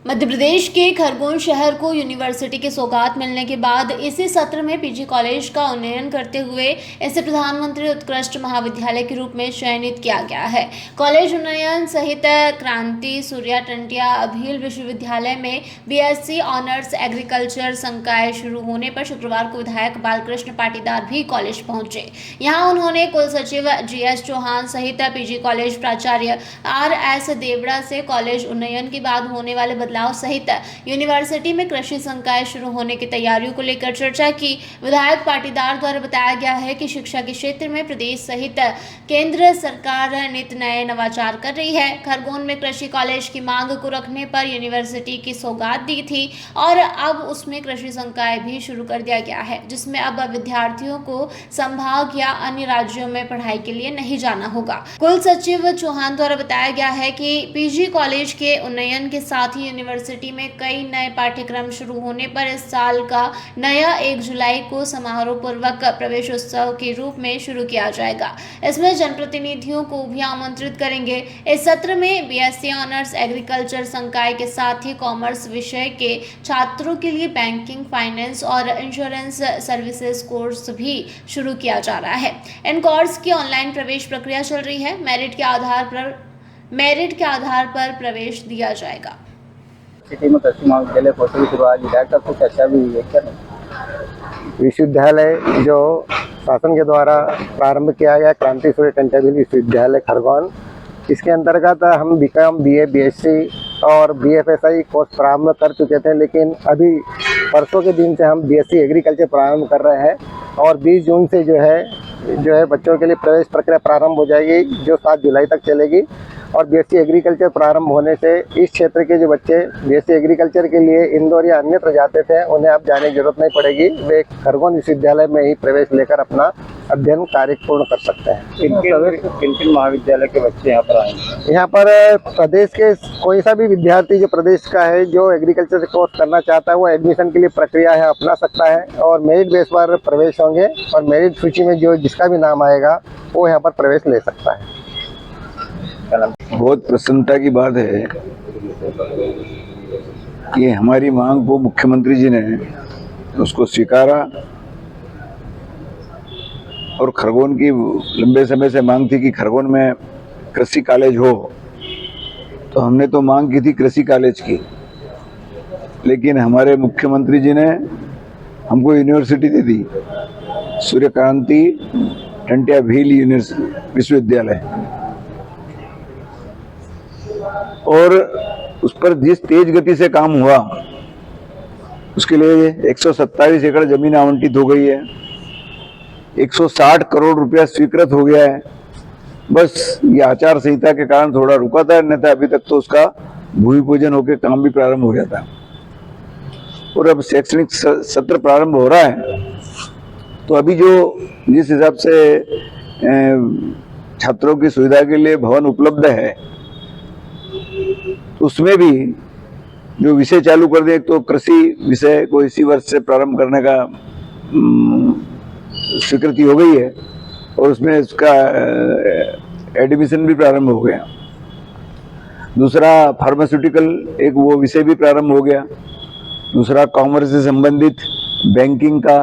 मध्य प्रदेश के खरगोन शहर को यूनिवर्सिटी की सौगात मिलने के बाद इसी सत्र में पीजी कॉलेज का उन्नयन करते हुए इसे प्रधानमंत्री उत्कृष्ट महाविद्यालय के रूप में चयनित किया गया है। कॉलेज उन्नयन सहित क्रांति सूर्या टंटिया अभील विश्वविद्यालय में बीएससी ऑनर्स एग्रीकल्चर संकाय शुरू होने पर शुक्रवार को विधायक बालकृष्ण पाटीदार भी कॉलेज पहुंचे। यहां उन्होंने कुल सचिव जीएस चौहान सहित पीजी कॉलेज प्राचार्य आरएस देवड़ा से कॉलेज उन्नयन के बाद होने वाले बदलाव सहित यूनिवर्सिटी में कृषि संकाय शुरू होने की तैयारियों को लेकर चर्चा की। विधायक पाटीदार द्वारा बताया गया है कि शिक्षा के क्षेत्र में प्रदेश सहित केंद्र सरकार नित नए नवाचार कर रही है। खरगोन में कृषि कॉलेज की मांग को रखने पर यूनिवर्सिटी की सौगात दी थी और अब उसमें कृषि संकाय भी शुरू कर दिया गया है, जिसमें अब विद्यार्थियों को संभाग या अन्य राज्यों में पढ़ाई के लिए नहीं जाना होगा। कुल सचिव चौहान द्वारा बताया गया है कि पीजी कॉलेज के उन्नयन के साथ ही यूनिवर्सिटी में कई नए पाठ्यक्रम शुरू होने पर इस साल का नया 1 जुलाई को समारोह पूर्वक प्रवेश उत्सव के रूप में शुरू किया जाएगा। इसमें जनप्रतिनिधियों को भी आमंत्रित करेंगे। इस सत्र में बीएससी ऑनर्स एग्रीकल्चर संकाय के साथ ही कॉमर्स विषय के छात्रों के लिए बैंकिंग, फाइनेंस और इंश्योरेंस सर्विसेज कोर्स भी शुरू किया जा रहा है। इन कोर्स की ऑनलाइन प्रवेश प्रक्रिया चल रही है। मेरिट के आधार पर प्रवेश दिया जाएगा। सिटी में कृषि महाविद्यालय खोलने की शुरुआत विधायक का कुछ चर्चा भी हुई है क्या? नहीं, विश्वविद्यालय जो शासन के द्वारा प्रारंभ किया गया क्रांति सूर्य टंटिया अभील विश्वविद्यालय खरगोन, इसके अंतर्गत हम बीकॉम, बीए, बीएससी और बीएफएसआई कोर्स प्रारंभ कर चुके थे, लेकिन अभी परसों के दिन से हम बीएससी एग्रीकल्चर प्रारंभ कर रहे हैं और 20 जून से जो है बच्चों के लिए प्रवेश प्रक्रिया प्रारंभ हो जाएगी, जो 7 जुलाई तक चलेगी। और बीएससी एग्रीकल्चर प्रारंभ होने से इस क्षेत्र के जो बच्चे बीएससी एग्रीकल्चर के लिए इंदौर या अन्यत्र जाते थे, उन्हें अब जाने की जरूरत नहीं पड़ेगी। वे खरगोन विश्वविद्यालय में ही प्रवेश लेकर अपना अध्ययन कार्य पूर्ण कर सकते हैं। किन महाविद्यालय के बच्चे यहाँ पर आएंगे? यहाँ पर प्रदेश के कोई सा भी विद्यार्थी जो प्रदेश का है, जो एग्रीकल्चर कोर्स करना चाहता है, वो एडमिशन के लिए प्रक्रिया है अपना सकता है और मेरिट बेस पर प्रवेश होंगे और मेरिट सूची में जो जिसका भी नाम आएगा वो यहाँ पर प्रवेश ले सकता है। बहुत प्रसन्नता की बात है कि हमारी मांग को मुख्यमंत्री जी ने उसको स्वीकारा और खरगोन की लंबे समय से मांग थी कि खरगोन में कृषि कॉलेज हो, तो हमने तो मांग की थी कृषि कॉलेज की, लेकिन हमारे मुख्यमंत्री जी ने हमको यूनिवर्सिटी दे दी, सूर्य क्रांति टंटिया अभील विश्वविद्यालय। और उस पर जिस तेज गति से काम हुआ उसके लिए 127 एकड़ जमीन आवंटित हो गई है, 160 करोड़ रुपया स्वीकृत हो गया है। बस ये आचार संहिता के कारण थोड़ा रुका था, अन्यथा अभी तक तो उसका भूमि पूजन होकर काम भी प्रारंभ हो गया था। और अब शैक्षणिक सत्र प्रारंभ हो रहा है, तो अभी जो जिस हिसाब से छात्रों की सुविधा के लिए भवन उपलब्ध है, उसमें भी जो विषय चालू कर दिए, तो कृषि विषय को इसी वर्ष से प्रारंभ करने का स्वीकृति हो गई है और उसमें उसका एडमिशन भी प्रारंभ हो गया। दूसरा फार्मास्यूटिकल एक वो विषय भी प्रारंभ हो गया। दूसरा कॉमर्स से संबंधित बैंकिंग का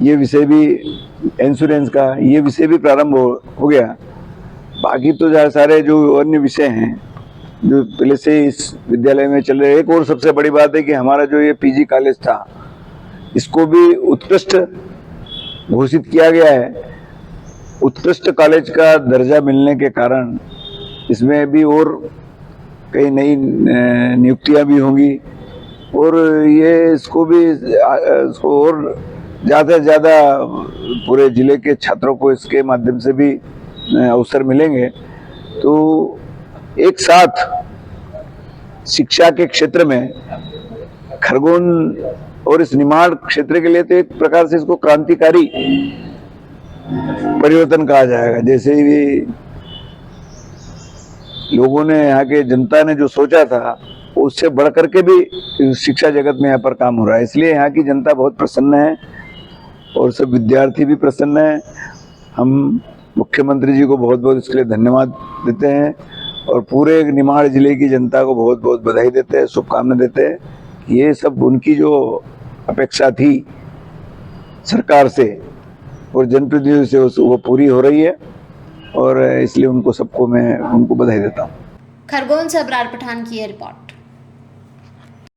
ये विषय भी, इंश्योरेंस का ये विषय भी प्रारंभ हो गया। बाकी तो सारे जो अन्य विषय हैं जो पहले से इस विद्यालय में चल रहे। एक और सबसे बड़ी बात है कि हमारा जो ये पीजी कॉलेज था, इसको भी उत्कृष्ट घोषित किया गया है। उत्कृष्ट कॉलेज का दर्जा मिलने के कारण इसमें भी और कई नई नियुक्तियां भी होंगी और ये इसको और ज़्यादा से ज़्यादा पूरे जिले के छात्रों को इसके माध्यम से भी अवसर मिलेंगे। तो एक साथ शिक्षा के क्षेत्र में खरगोन और इस निमाड़ क्षेत्र के लिए तो एक प्रकार से इसको क्रांतिकारी परिवर्तन कहा जाएगा। जैसे भी लोगों ने, यहाँ के जनता ने जो सोचा था, उससे बढ़कर के भी शिक्षा जगत में यहाँ पर काम हो रहा है। इसलिए यहाँ की जनता बहुत प्रसन्न है और सब विद्यार्थी भी प्रसन्न है। हम मुख्यमंत्री जी को बहुत बहुत इसके लिए धन्यवाद देते हैं और पूरे निमाड़ जिले की जनता को बहुत बहुत बधाई देते हैं, शुभकामनाएं देते हैं। ये सब उनकी जो अपेक्षा थी सरकार से और जनप्रतिनिधियों से वो पूरी हो रही है, और इसलिए उनको सबको मैं उनको बधाई देता हूँ। खरगोन से अबरार पठान की यह रिपोर्ट।